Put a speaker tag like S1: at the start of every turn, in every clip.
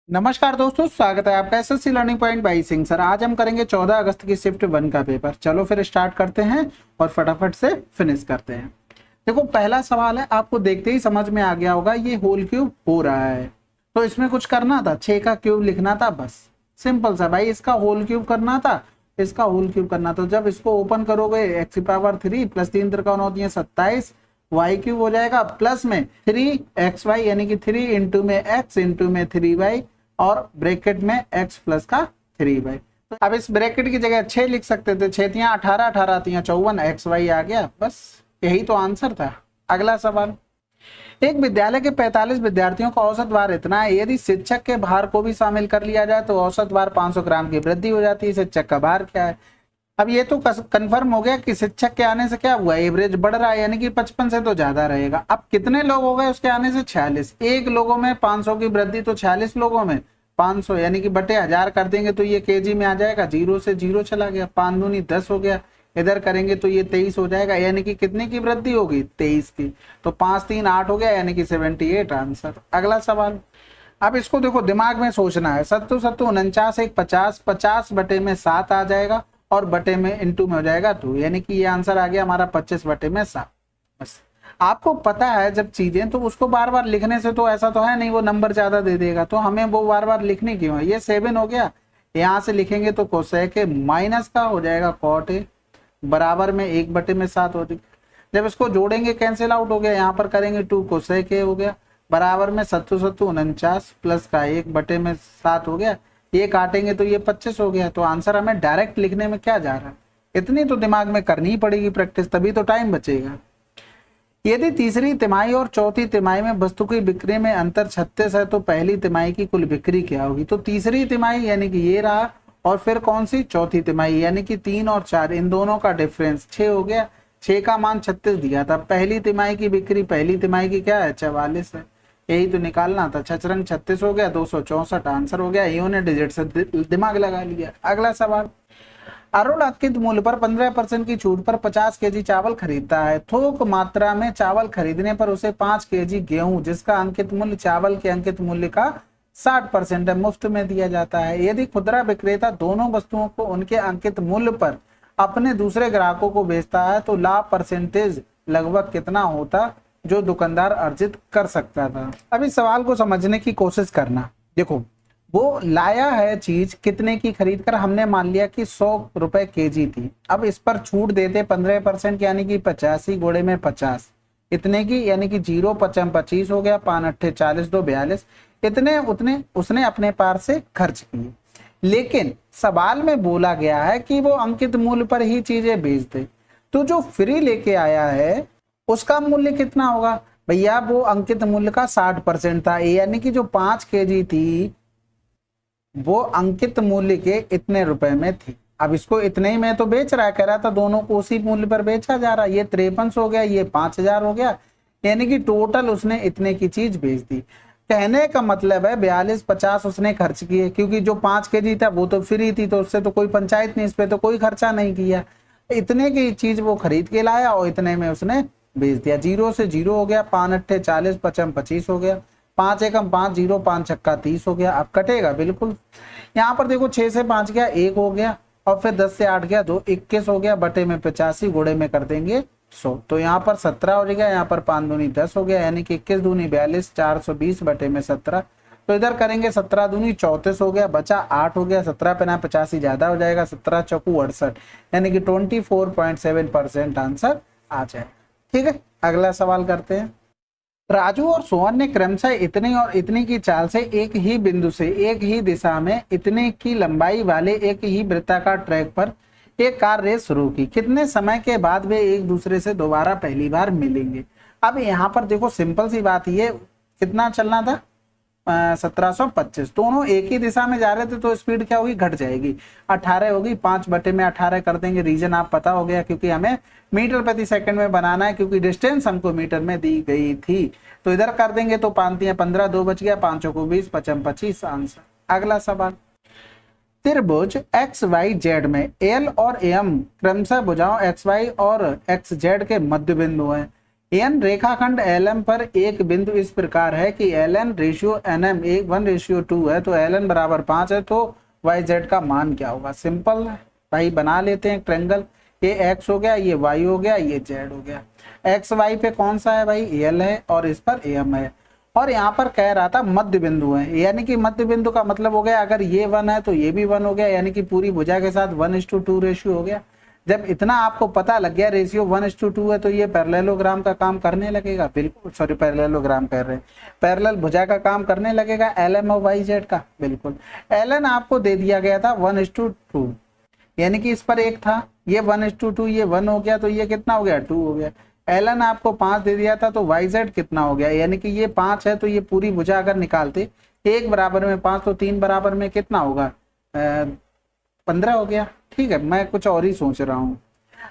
S1: नमस्कार दोस्तों, स्वागत है आपका SSC learning point by Singh sir. आज हम करेंगे 14 अगस्त की शिफ्ट 1 का पेपर। चलो फिर स्टार्ट करते हैं और फटाफट से फिनिश करते हैं। देखो, पहला सवाल है, आपको देखते ही समझ में आ गया होगा, ये होल क्यूब हो रहा है तो इसमें कुछ करना था, 6 का क्यूब लिखना था, बस सिंपल सा भाई। इसका होल क्यूब करना था, इसका होल क्यूब करना था। जब इसको ओपन करोगे एक्स की पावर 3 प्लस 3 त्रिकोण होती है 27, वाई क्यूब हो जाएगा प्लस में 3xy यानी कि 3 इंटू में x इंटू में 3y और ब्रैकेट में x प्लस का 3y। तो अब इस ब्रैकेट की जगह 6 लिख सकते थे, 6 तियां 18, 18 तियां 54, xy आ गया, बस यही तो आंसर था। अगला सवाल, एक विद्यालय के 45 विद्यार्थियों का औसत भार इतना है, यदि शिक्षक के भार को भी शामिल कर लिया जाए तो औसत भार 500 ग्राम की वृद्धि हो जाती है। शिक्षक का भार क्या है? अब ये तो कंफर्म हो गया कि शिक्षक के आने से क्या हुआ, एवरेज बढ़ रहा है, यानी कि 55 से तो ज्यादा रहेगा। अब कितने लोग हो गए उसके आने से? 46। एक लोगों में 500 की वृद्धि, तो 46 लोगों में 500 यानी कि बटे 1000 कर देंगे तो ये केजी में आ जाएगा। 0 से 0 चला गया, 5 दूनी 10 हो गया। इधर करेंगे तो ये 23 हो जाएगा, यानी कि कितने की वृद्धि होगी? 23 की। तो 5 3 8 हो गया, यानी कि 78 आंसर। अगला सवाल, अब इसको देखो, दिमाग में सोचना है। 7 7 49 1 50, 50 बटे में 7 आ जाएगा और बटे में इंटू में हो जाएगा 2, यानी कि ये आंसर आ गया हमारा 25 बटे में 7। बस आपको पता है जब चीजें, तो उसको बार बार लिखने से तो ऐसा तो है नहीं वो नंबर ज्यादा दे देगा, तो हमें वो बार बार लिखने क्यों है। ये 7 हो गया, यहाँ से लिखेंगे तो कोसेक माइनस का हो जाएगा कॉट ए, बराबर में 1 बटे में 7 हो जाएगा। जब इसको जोड़ेंगे कैंसिल आउट हो गया, यहाँ पर करेंगे 2 कोसेक ए हो गया, बराबर में 7 7 49 प्लस का 1 बटे में 7 हो गया। ये काटेंगे तो ये 25 हो गया। तो आंसर हमें डायरेक्ट लिखने में क्या जा रहा है, इतनी तो दिमाग में करनी ही पड़ेगी प्रैक्टिस, तभी तो टाइम बचेगा। यदि तीसरी तिमाही और चौथी तिमाही में वस्तु की बिक्री में अंतर 36 है तो पहली तिमाही की कुल बिक्री क्या होगी? तो तीसरी तिमाही यानी कि ये रहा, और फिर कौन सी? चौथी तिमाही, यानी कि 3 और 4, इन दोनों का डिफरेंस 6 हो गया। 6 का मान 36 दिया था। पहली तिमाही की बिक्री पहली तिमाही की क्या है? 44 है, यही तो निकालना था। 6 36 हो गया, 264 आंसर हो गया। इन्होंने डिजिट से दिमाग लगा लिया। अगला सवाल, अरुण अंकित मूल्य पर 15% की छूट पर 50 केजी चावल खरीदता है। थोक मात्रा में चावल खरीदने पर उसे 5 केजी गेहूं, जिसका अंकित मूल्य चावल के अंकित मूल्य का 60% है, मुफ्त में दिया जाता है। यदि खुदरा विक्रेता दोनों वस्तुओं को उनके अंकित मूल्य पर अपने दूसरे ग्राहकों को बेचता है तो लाभ परसेंटेज लगभग कितना होता जो दुकानदार अर्जित कर सकता था? अब इस सवाल को समझने की कोशिश करना। देखो, वो लाया है चीज कितने की खरीद कर, हमने मान लिया कि 100 रुपए केजी थी। अब इस पर छूट देते 15% यानी कि 85 गुणे में 50 इतने की, यानी कि 0 5 25 हो गया, 5 8 40 2 42, इतने उतने उसने अपने पार से खर्च किए। लेकिन सवाल में बोला गया है कि वो अंकित मूल्य पर ही चीजें बेच दे, तो जो फ्री लेके आया है उसका मूल्य कितना होगा? भैया वो अंकित मूल्य का 60% था, यानी कि जो 5 केजी थी वो अंकित मूल्य के इतने रुपए में थी। अब इसको इतने ही में तो बेच रहा है, कह रहा था दोनों को उसी मूल्य पर बेचा जा रहा है। ये 53 हो गया, ये 5000 हो गया, यानी कि टोटल उसने इतने की चीज बेच दी। कहने का मतलब है 42 50 उसने खर्च किए, क्योंकि जो 5 केजी था वो तो फ्री थी, तो उससे तो कोई पंचायत नहीं, इस पे तो कोई खर्चा नहीं किया। इतने की चीज वो खरीद के लाया और इतने में उसने बेच दिया। 0 से 0 हो गया, 5 8 40 55 25 हो गया, 5 एकम 5 0 5 छक्का 30 हो गया। अब कटेगा बिल्कुल। यहाँ पर देखो 6 से 5 गया 1 हो गया, और फिर 10 से 8 गया 2 21 हो गया, बटे में 85 गुणे में कर देंगे 100, तो यहाँ पर 17 हो गया, यहाँ पर 5 दूनी 10 हो गया, यानी कि 21 दूनी 42 420 बटे में 17। तो इधर करेंगे 17 दूनी 34 हो गया, बचा 8 हो गया, 17 पे ना 85 ज्यादा हो जाएगा, 17 चौकू 68, यानी कि 24.7% आंसर आ जाए। ठीक है, अगला सवाल करते हैं। राजू और सोहन ने क्रमशः इतनी और इतनी की चाल से एक ही बिंदु से एक ही दिशा में इतने की लंबाई वाले एक ही वृत्ताकार ट्रैक पर एक कार रेस शुरू की। कितने समय के बाद वे एक दूसरे से दोबारा पहली बार मिलेंगे? अब यहाँ पर देखो सिंपल सी बात, ये कितना चलना था? 1725। दोनों एक ही दिशा में जा रहे थे तो स्पीड क्या होगी? घट जाएगी, 18 होगी। 5 बटे में 18 कर देंगे। रीजन आप पता हो गया, क्योंकि हमें मीटर प्रति सेकंड में बनाना है, क्योंकि डिस्टेंस हमको मीटर में दी गई थी। तो इधर कर देंगे तो 5 3 15 2 बच गया, 5 को 20 55 25 आंसर। अगला सवाल, त्रिभुज एक्स वाई जेड में एल और एम क्रमशः भुजाओं एक्स वाई और एक्स जेड के मध्य बिंदु हैं। एन रेखाखंड LM पर एक बिंदु इस प्रकार है कि LN रेशियो NM 1:2 है, तो LN बराबर 5 है, तो YZ का मान क्या होगा? सिंपल है भाई, बना लेते हैं ट्रायंगल। ये X हो गया, ये Y हो गया, ये Z हो गया। XY पे कौन सा है भाई? L है, और इस पर AM है। और यहाँ पर कह रहा था मध्य बिंदु है, यानी कि मध्य बिंदु का मतलब हो गया अगर ये 1 है तो ये भी 1 हो गया, यानी कि पूरी भुजा के साथ 1:2 रेशियो हो गया। जब इतना आपको पता लग गया रेशियो 1:2 है, तो ये पैरेललोग्राम का काम करने लगेगा। बिल्कुल, सॉरी पैरेललोग्राम कह रहे हैं, पैरेलल भुजा का काम करने लगेगा, LM और YZ का। बिल्कुल, LN आपको दे दिया गया था 1:2, यानी कि इस पर एक था, ये 1:2, ये 1 हो गया, तो ये कितना हो गया? 2 हो गया। LN आपको 5 दे दिया था, तो YZ कितना हो गया? यानी कि ये 5 है, तो ये पूरी भुजा अगर निकालते 1 बराबर में 5, तो 3 बराबर में कितना होगा? 15 हो गया। ठीक है, मैं कुछ और ही सोच रहा हूँ।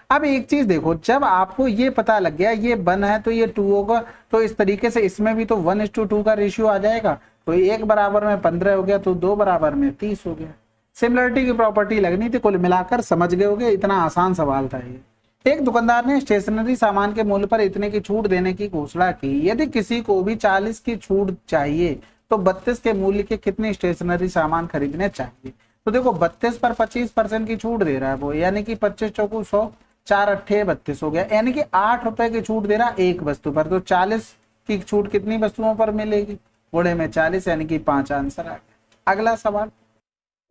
S1: अब एक चीज देखो, जब आपको ये पता लग गया ये 1 है तो ये 2 होगा, तो इस तरीके से इसमें भी तो 1:2 का रेशियो आ जाएगा। तो 1 बराबर में 15 हो गया, तो 2 बराबर में 30 हो गया। सिमिलरिटी की प्रॉपर्टी लगनी थी, कुल मिलाकर समझ गए होगे, इतना आसान सवाल था ये। एक दुकानदार ने स्टेशनरी सामान के मूल्य पर इतने की छूट देने की घोषणा की। यदि किसी को भी 40 की छूट चाहिए तो 32 के मूल्य के कितने स्टेशनरी सामान खरीदने चाहिए? तो देखो 32 पर 25% की छूट दे रहा है वो, यानी कि 25 चौकू 100, 4 अट्ठे 32 हो गया, यानी कि 8 रुपए की छूट दे रहा है एक वस्तु पर। तो 40 की छूट कितनी वस्तुओं पर मिलेगी? गुणे में 40, यानी कि 5 आंसर आ गया। अगला सवाल,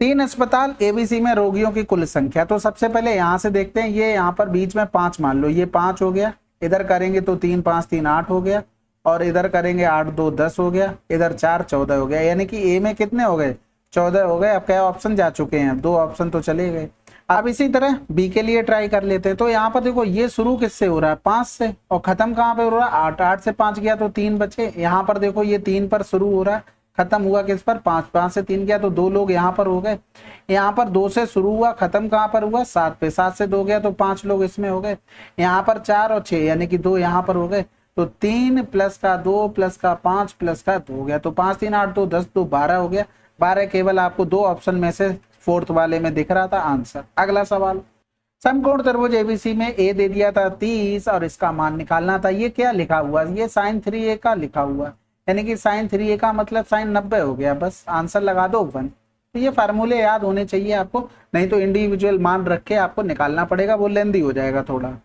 S1: 3 अस्पताल ABC में रोगियों की कुल संख्या। तो सबसे पहले यहां से देखते हैं, ये यहाँ पर बीच में 5 मान लो, ये 5 हो गया, इधर करेंगे तो 3 5 3 8 हो गया, और इधर करेंगे 8 2 10 हो गया, इधर 4 14 हो गया, यानी कि ए में कितने हो गए? 14 हो गए। अब क्या ऑप्शन जा चुके हैं? 2 ऑप्शन तो चले गए। अब इसी तरह बी के लिए ट्राई कर लेते हैं। तो यहाँ पर देखो ये शुरू किससे हो रहा है? 5 से, और खत्म कहाँ पे हो रहा है? 8, 8 से 5 गया तो 3 बचे। यहाँ पर देखो ये 3 पर शुरू हो रहा है, खत्म हुआ किस पर? 5, 5 से 3 गया तो 2 लोग यहाँ पर हो गए। यहाँ पर 2 से शुरू हुआ, खत्म कहाँ पर हुआ? 7 पे, 7 से 2 गया तो 5 लोग इसमें हो गए। यहाँ पर 4 और 6, यानी कि 2 यहाँ पर हो गए। तो 3 प्लस का 2 प्लस का 5 प्लस का 2 हो गया, तो 5 3 8 2 10 2 12 हो गया। 12 केवल आपको 2 ऑप्शन में से 4th वाले में दिख रहा था आंसर। अगला सवाल, समकोण त्रिभुज ABC में ए दे दिया था 30 और इसका मान निकालना था। ये क्या लिखा हुआ? ये sin 3a का लिखा हुआ, यानी कि sin 3a का मतलब sin 90 हो गया। बस आंसर लगा दो 1। तो ये फार्मूले याद होने चाहिए आपको, नहीं तो इंडिविजुअल मान रख के आपको निकालना पड़ेगा, वो लेंदी हो जाएगा थोड़ा।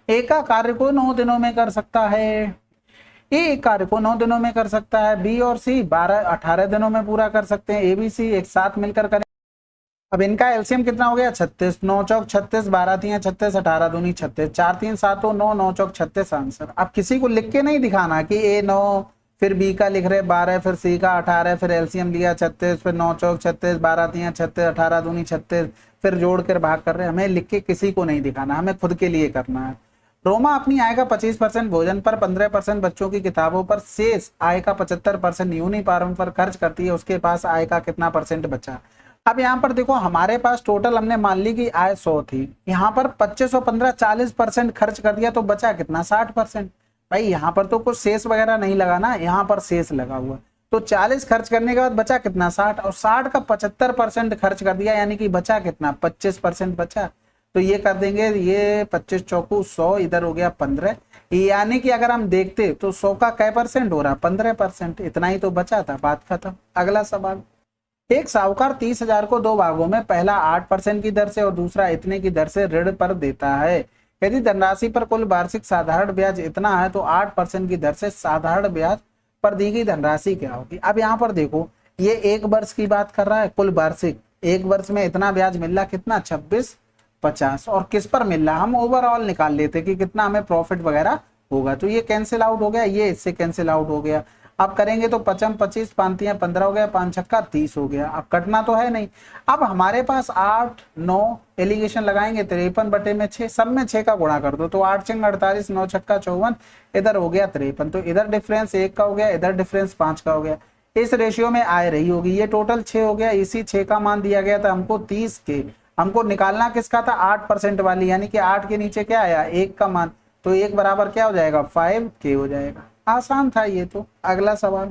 S1: ए का कार्य को 9 दिनों में कर सकता है, ए कार्य को 9 दिनों में कर सकता है। बी और सी 18 दिनों में पूरा कर सकते हैं। ABC एक साथ मिलकर करें। अब इनका एलसीएम कितना हो गया? 36, 9 चौक 36, 12 3 36, 18 दूनी 36, 4 3 7 9, 9 चौक 36 आंसर। अब किसी को लिख के नहीं दिखाना कि ए 9, फिर बी का लिख रहे 12, फिर सी का 18, फिर एलसीएम लिया 36, फिर 9 चौक 36, 12 3 36, 18 दूनी 36, फिर जोड़ कर भाग कर रहे। हमें लिख के किसी को नहीं दिखाना, हमें खुद के लिए करना है। रोमा अपनी आय का 25% भोजन पर, 15% बच्चों की किताबों पर, शेष आय का 75% यूनिफॉर्म पर खर्च करती है। उसके पास आय का कितना परसेंट बचा? अब यहाँ पर देखो हमारे पास टोटल हमने मान ली कि आय 100 थी, यहाँ पर 25 और 15 40% खर्च कर दिया, तो बचा कितना? 60%। भाई यहाँ पर तो कुछ शेष वगैरह नहीं लगाना, यहाँ पर शेष लगा हुआ। तो 40 खर्च करने के बाद बचा कितना? 60, और 60 का 75% खर्च कर दिया, यानी कि बचा कितना? 25% बचा। तो ये कर देंगे, ये 25 चौकू 100, इधर हो गया 15, यानी कि अगर हम देखते तो 100 का कै परसेंट हो रहा? 15%। इतना ही तो बचा था, बात खत्म। अगला सवाल, एक साहूकार 30,000 को 2 भागों में पहला 8% की दर से और दूसरा इतने की दर से ऋण पर देता है। यदि धनराशि पर कुल वार्षिक साधारण ब्याज इतना है तो 8% की दर से साधारण ब्याज पर दी गई धनराशि क्या होगी? अब यहाँ पर देखो ये 1 वर्ष की बात कर रहा है, कुल वार्षिक 1 वर्ष में इतना ब्याज मिल रहा, कितना? 26,50। और किस पर मिल रहा? हम ओवरऑल निकाल लेते कि कितना हमें प्रॉफिट वगैरह होगा। तो ये कैंसिल आउट हो गया, ये इससे कैंसिल आउट हो गया। अब करेंगे तो 55 25, 5 15 हो गया, 5 छक्का 30 हो गया। अब कटना तो है नहीं। अब हमारे पास 8 9 एलिगेशन लगाएंगे, 53/6, सब में 6 का गुणा कर दो, तो 8 6 48, 9 छक्का 54, इधर हो गया 53। तो इधर डिफरेंस 1 का हो गया, इधर डिफरेंस 5 का हो गया। इस रेशियो में आय रही होगी, ये टोटल 6 हो गया। इसी 6 का मान दिया गया था हमको 30 के, हमको निकालना किसका था? 8% वाली, यानी कि 8 के नीचे क्या आया? 1 का मान। तो 1 बराबर क्या हो जाएगा? 5K हो जाएगा। आसान था ये तो। अगला सवाल,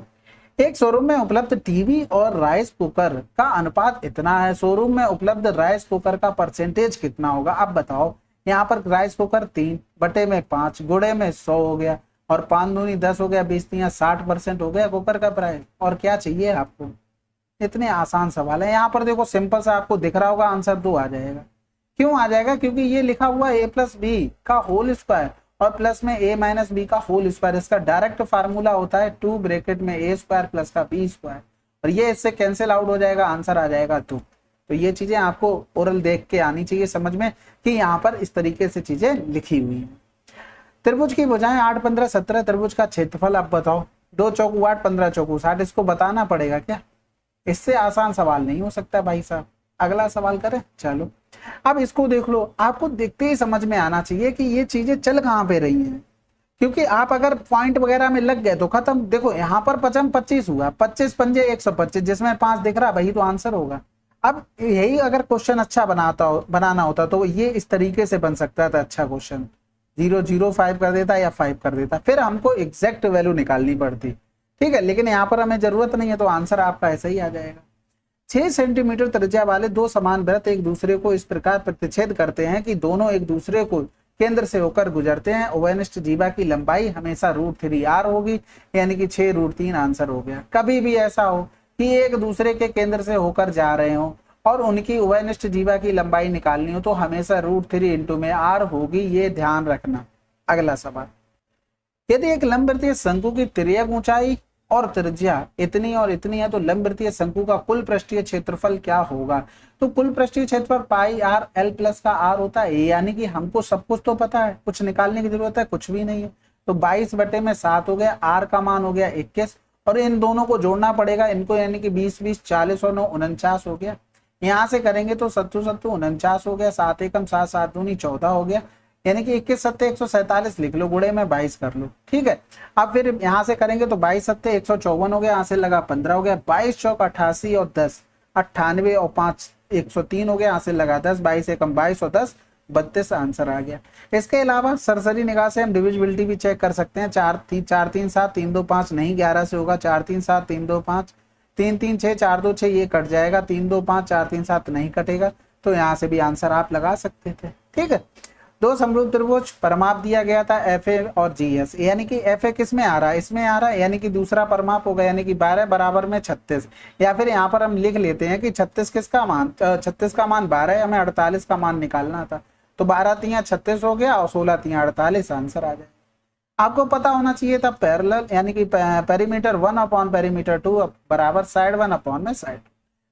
S1: एक शोरूम में उपलब्ध टीवी और राइस कुकर का अनुपात इतना है, शोरूम में उपलब्ध राइस कुकर का परसेंटेज कितना होगा? अब बताओ, यहाँ पर राइस कुकर 3 बटे में 5 गुड़े में 100 हो गया, और 5 दूनी 10 हो गया, 20 60% हो गया कुकर का प्राइस। और क्या चाहिए आपको? इतने आसान सवाल है। यहाँ पर देखो सिंपल सा आपको दिख रहा होगा, आंसर 2 आ जाएगा। क्यों आ जाएगा? क्योंकि ये लिखा हुआ a प्लस बी का होल स्क्वायर और प्लस में a माइनस बी का होल स्क्वायर, इसका डायरेक्ट फार्मूला होता है 2 ब्रैकेट में a स्क्वायर प्लस का b स्क्वायर, और ये इससे कैंसिल आउट हो जाएगा, आंसर आ जाएगा 2। तो ये चीजें आपको ओरल देख के आनी चाहिए समझ में कि यहाँ पर इस तरीके से चीजें लिखी हुई हैं। त्रिभुज की भुजाएं 8 15 17, त्रिभुज का क्षेत्रफल आप बताओ। 2 चौकू 8 15 चौकू 60, इसको बताना पड़ेगा क्या? इससे आसान सवाल नहीं हो सकता भाई साहब। अगला सवाल करें, चलो अब इसको देख लो। आपको देखते ही समझ में आना चाहिए कि ये चीजें चल कहाँ पे रही हैं, क्योंकि आप अगर पॉइंट वगैरह में लग गए तो खत्म। देखो यहाँ पर 25 हुआ, 25 पंजे 125, जिसमें 5 दिख रहा वही तो आंसर होगा। अब यही अगर क्वेश्चन अच्छा बनाना होता तो ये इस तरीके से बन सकता था अच्छा क्वेश्चन, 0 0 5 कर देता या 5 कर देता, फिर हमको एग्जैक्ट वैल्यू निकालनी पड़ती, ठीक है। लेकिन यहाँ पर हमें जरूरत नहीं है, तो आंसर आपका ऐसा ही आ जाएगा। 6 सेंटीमीटर त्रिज्या वाले 2 समान वृत्त एक दूसरे को इस प्रकार प्रतिच्छेद करते हैं कि दोनों एक दूसरे को केंद्र से होकर गुजरते हैं। उभयनिष्ठ जीवा की लंबाई हमेशा √3r होगी, यानी कि 6√3 आंसर हो गया। कभी भी ऐसा हो कि एक दूसरे के केंद्र से होकर जा रहे हो और उनकी उभयनिष्ठ जीवा की लंबाई निकालनी हो तो हमेशा √3 इंटू में r होगी, ये ध्यान रखना। अगला सवाल, यदि एक लंबवृत्तीय शंकु की तिर्यक ऊंचाई और त्रिज्या इतनी और इतनी है तो लंबवृत्तीय शंकु का कुल पृष्ठीय क्षेत्रफल क्या होगा? तो कुल पृष्ठीय क्षेत्रफल पाई r l प्लस का r होता है, यानी कि हमको सब कुछ तो पता है, कुछ निकालने की जरूरत है कुछ भी नहीं है। तो 22 बटे में 7 हो गया, r का मान हो गया 21, और इन दोनों को जोड़ना पड़ेगा इनको, यानी कि 20 20 40 और 9 49 हो गया। यहाँ से करेंगे तो 7 7 49 हो गया, 7 एकम 7 7 दूनी 14 हो गया, यानी कि 21 7 147 लिख लो, गुणे में 22 कर लो, ठीक है। अब फिर यहाँ से करेंगे तो 22 7 154 हो गया, यहाँ से लगा 15 हो गया, 22 चौक 88 और 10 98 और 5 103 हो गया, यहाँ से लगा 10, 22 एकम 22 और 10 32 आंसर आ गया। इसके अलावा सरसरी निगाह से हम डिविजिबिलिटी भी चेक कर सकते हैं। 4 3 7 3 2 5 नहीं, 11 से होगा, 4 3 7 3 2 5 3 3 6 4 2 6, ये कट जाएगा, 3 2 5 4 3 7 नहीं कटेगा, तो यहाँ से भी आंसर आप लगा सकते थे, ठीक है। 2 समरूप त्रिभुज परमाप दिया गया था FA और GS, यानी कि FA किस में आ रहा है? इसमें आ रहा है, यानी कि दूसरा परमाप होगा, यानी कि 12 बराबर में 36, या फिर यहाँ पर हम लिख लेते हैं कि 36 किसका मान 36 का मान 12 है, हमें 48 का मान निकालना था, तो 12 3 36 हो गया और 16 3 48 आंसर आ जाए। आपको पता होना चाहिए था पैरेलल, यानी कि पेरीमीटर 1 अपॉन पेरीमीटर 2 बराबर साइड 1 अपॉन में साइड,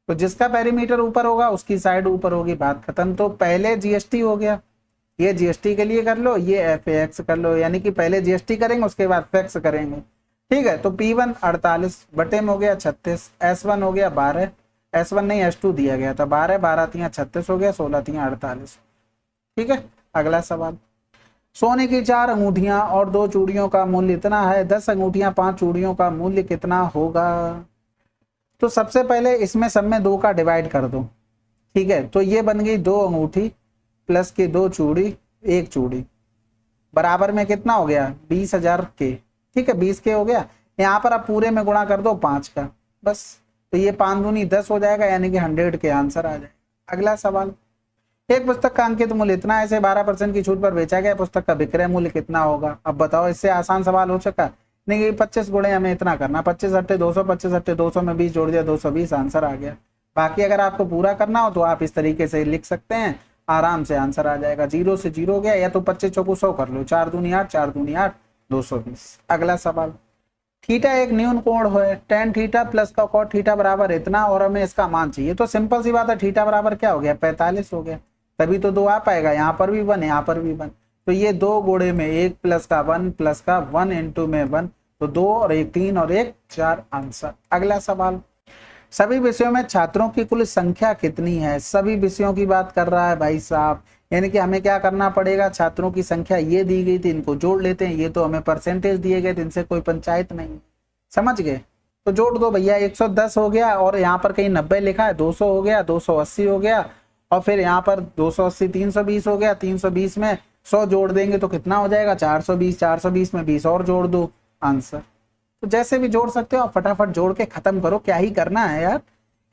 S1: तो जिसका पेरीमीटर ऊपर होगा उसकी साइड ऊपर होगी, बात खत्म। तो पहले GST हो गया, ये GST के लिए कर लो, ये FAX कर लो, यानी कि पहले GST करेंगे उसके बाद FAX करेंगे, ठीक है। तो P1 48 बटे में हो गया 36, S1 हो गया 12, S1 नहीं S2 दिया गया था, 12 12 3 36 हो गया, 16 3 48, ठीक है। अगला सवाल, सोने की 4 अंगूठियां और 2 चूड़ियों का मूल्य इतना है, 10 अंगूठियां 5 चूड़ियों का मूल्य कितना होगा? तो सबसे पहले इसमें सब में 2 का डिवाइड कर दो, ठीक है। तो ये बन गई 2 अंगूठी प्लस के 2 चूड़ी 1 चूड़ी, बराबर में कितना हो गया? 20,000 के, ठीक है, 20 के हो गया। यहाँ पर आप पूरे में गुणा कर दो 5 का, बस, तो ये 5 दूनी 10 हो जाएगा, यानी कि 100 के आंसर आ जाए। अगला सवाल, एक पुस्तक का अंकित मूल्य इतना, ऐसे 12% की छूट पर बेचा गया, पुस्तक का विक्रय मूल्य कितना होगा? अब बताओ, इससे आसान सवाल हो सका नहीं? 25 गुणे हमें इतना करना, 25 अट्ठे 200, 25 अट्ठे 200 में 20 जोड़ दिया, 220 आंसर आ गया। बाकी अगर आपको पूरा करना हो तो आप इस तरीके से लिख सकते हैं, आराम से आंसर आ जाएगा। 0 से 0 हो गया, या तो 25 चौको 100 कर लो, 4 दूनी 8 4 दूनी 8 220। अगला सवाल, थीटा एक न्यून कोण है, tan थीटा प्लस का cot थीटा बराबर इतना, और हमें इसका मान चाहिए। तो सिंपल सी बात है, थीटा बराबर क्या हो गया? 45 हो गया, तभी तो 2 आ पाएगा, यहाँ पर भी 1 यहाँ पर भी 1, तो ये 2 गुणे में 1 प्लस का 1 प्लस का 1 इंटू में 1, तो 2 और 1 3 और 1 4 आंसर। अगला सवाल, सभी विषयों में छात्रों की कुल संख्या कितनी है? सभी विषयों की बात कर रहा है भाई साहब, यानी कि हमें क्या करना पड़ेगा? छात्रों की संख्या ये दी गई थी, इनको जोड़ लेते हैं, ये तो हमें परसेंटेज दिए गए थे, इनसे कोई पंचायत नहीं, समझ गए? तो जोड़ दो भैया, 110 हो गया, और यहाँ पर कहीं 90 लिखा है, 200 हो गया, 280 हो गया, और फिर यहाँ पर 280 320 हो गया, 320 में 100 जोड़ देंगे तो कितना हो जाएगा? 420, 420 में 20 और जोड़ दो, आंसर। तो जैसे भी जोड़ सकते हो आप, फटाफट जोड़ के खत्म करो, क्या ही करना है यार।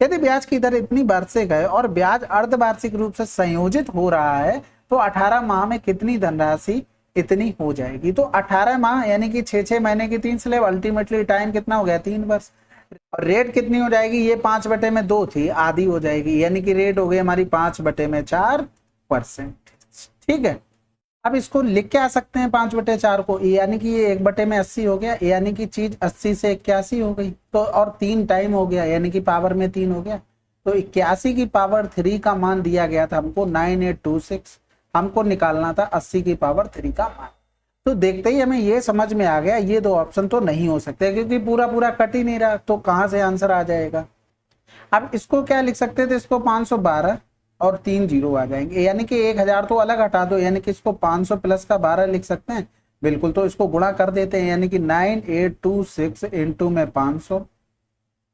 S1: यदि ब्याज की दर इतनी वार्षिक है और ब्याज अर्धवार्षिक रूप से संयोजित हो रहा है तो 18 माह में कितनी धनराशि इतनी हो जाएगी। तो 18 माह यानी कि 6 महीने की 3 स्लैब, अल्टीमेटली टाइम कितना हो गया 3 वर्ष। और रेट कितनी हो जाएगी, ये 5/2 थी, आधी हो जाएगी, यानी कि रेट हो गई हमारी 5/4%। ठीक है, अब इसको लिख के आ सकते हैं 5/4 को, यानी कि ये 1/80 हो गया, यानी कि चीज 80 से 81 हो गई। तो और 3 टाइम हो गया, यानी कि पावर में 3 हो गया। तो 81 की पावर 3 का मान दिया गया था हमको 9826, हमको निकालना था 80 की पावर 3 का मान। तो देखते ही हमें ये समझ में आ गया ये 2 ऑप्शन तो नहीं हो सकते, क्योंकि पूरा पूरा कट ही नहीं रहा, तो कहां से आंसर आ जाएगा। अब इसको क्या लिख सकते थे, इसको 512 और 3 जीरो आ जाएंगे, यानी कि 1000 तो अलग हटा दो, यानी कि इसको 500 प्लस का 12 लिख सकते हैं। बिल्कुल, तो इसको गुणा कर देते हैं, यानी कि 9826 इंटू में 500,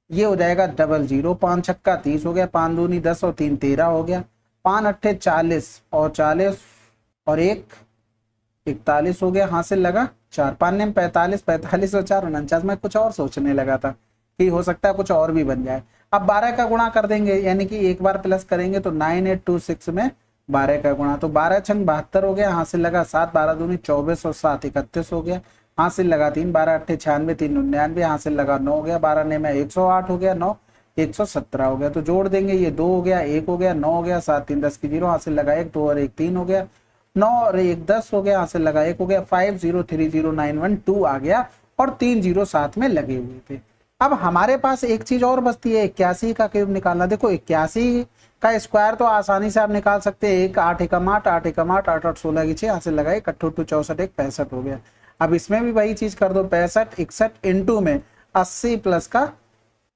S1: ये हो जाएगा 00, 5 छक्का 30 हो गया, 5 दूनी 10 और 3 13 हो गया, 5 अट्ठे 40 और 40 और 1 41 हो गया, हासिल लगा 4, 5 ने 45, 45 और 4 49। मैं कुछ और सोचने लगा था कि हो सकता है कुछ और भी बन जाए। अब 12 का गुणा कर देंगे, यानी कि एक बार प्लस करेंगे, तो 9826 में 12 का गुणा, तो 12 छंग 72 हो गया, हासिल लगा 7, 12 दूनी 24 और 7 31 हो गया, हासिल लगा 3, 12 अट्ठे 96, 3 99, हासिल लगा 9 हो गया, 12 ने में 108 हो गया, 9 117 हो गया। तो जोड़ देंगे, ये 2 हो गया, 1 हो गया, 9 हो गया, 7 3 10 की 0, हासिल लगा 1, 2 और 1 3 हो गया, 9 और 1 10 हो गया, हासिल लगा 1 हो गया, 503091 आ गया, और 3 जीरो साथ में लगे हुए थे। अब हमारे पास एक चीज और बचती है, 81 का क्यूब निकालना। देखो 81 का स्क्वायर तो आसानी से आप निकाल सकते हैं, 1 8 एकम 8 8 एकम 8 8 8 16 की 6, यहाँ से लगाए 1 8 64 1 65 हो गया। अब इसमें भी वही चीज कर दो, 65 61 इंटू में 80 प्लस का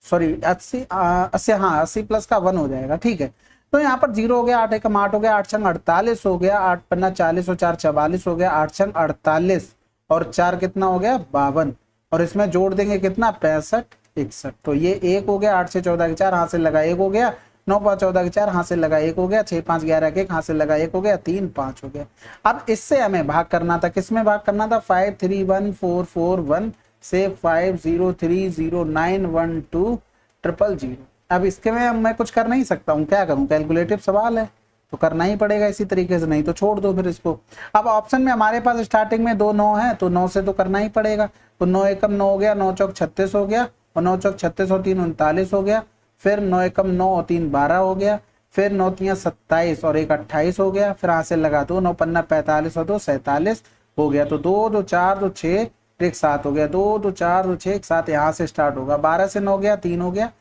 S1: 80 प्लस का 1 हो जाएगा। ठीक है, तो यहाँ पर 0 हो गया, 8 एकम 8 हो गया, 8 छंग 48 हो गया, 8 पन्ना 40 और 4 44 हो गया, 8 छंग 48 और 4 कितना हो गया 52, और इसमें जोड़ देंगे कितना 65 61, तो ये 1 हो गया, 8 से 14 की 4, हाथ से लगा 1 हो गया, 9 5 14 की 4, हाथ से लगा 1 हो गया, 6 5 11 के 1, हाथ से लगा 1 हो गया, 3 5 हो गया। अब इससे हमें भाग करना था, किसमें भाग करना था, 531441 से 5030912000। अब इसके में मैं कुछ कर नहीं सकता हूँ, क्या करूँ, कैलकुलेटिव सवाल है तो करना ही पड़ेगा इसी तरीके से, नहीं तो छोड़ दो फिर इसको। अब ऑप्शन में हमारे पास स्टार्टिंग में 2 9 है, तो 9 से तो करना ही पड़ेगा, तो 9 एकम 9 हो गया, 9 चौक 36 हो गया, और 9 चौक 36 और 3 39 हो गया, फिर 9 एकम 9 और 3 12 हो गया, फिर 9 3 27 और 1 28 हो गया, फिर हाथ से लगा दो, 9 पन्ना 45 और 2 47 हो गया, तो 2 2 4 2 6 1 7 हो गया, 2 2 4 2 6 1 7, यहाँ से स्टार्ट होगा, 12 से 9 गया 3 हो गया,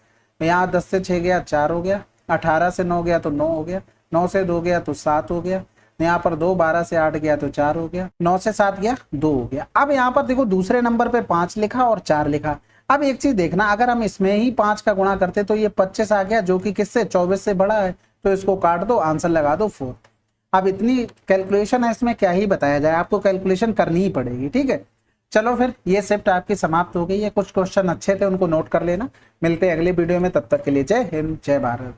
S1: यहाँ 10 से 6 गया 4 हो गया, 18 से 9 गया तो 9 हो गया, 9 से 2 गया तो 7 हो गया, यहाँ पर 2 12 से 8 गया तो 4 हो गया, 9 से 7 गया 2 हो गया। अब यहाँ पर देखो दूसरे नंबर पे 5 लिखा और 4 लिखा। अब एक चीज देखना, अगर हम इसमें ही 5 का गुणा करते तो ये 25 आ गया, जो कि किससे 24 से बड़ा है, तो इसको काट दो, आंसर लगा दो 4। अब इतनी कैलकुलेशन है इसमें, क्या ही बताया जाए, आपको कैलकुलेशन करनी ही पड़ेगी। ठीक है, चलो फिर ये शिफ्ट आपकी समाप्त हो गई है। कुछ क्वेश्चन अच्छे थे उनको नोट कर लेना। मिलते हैं अगले वीडियो में, तब तक के लिए जय हिंद जय भारत।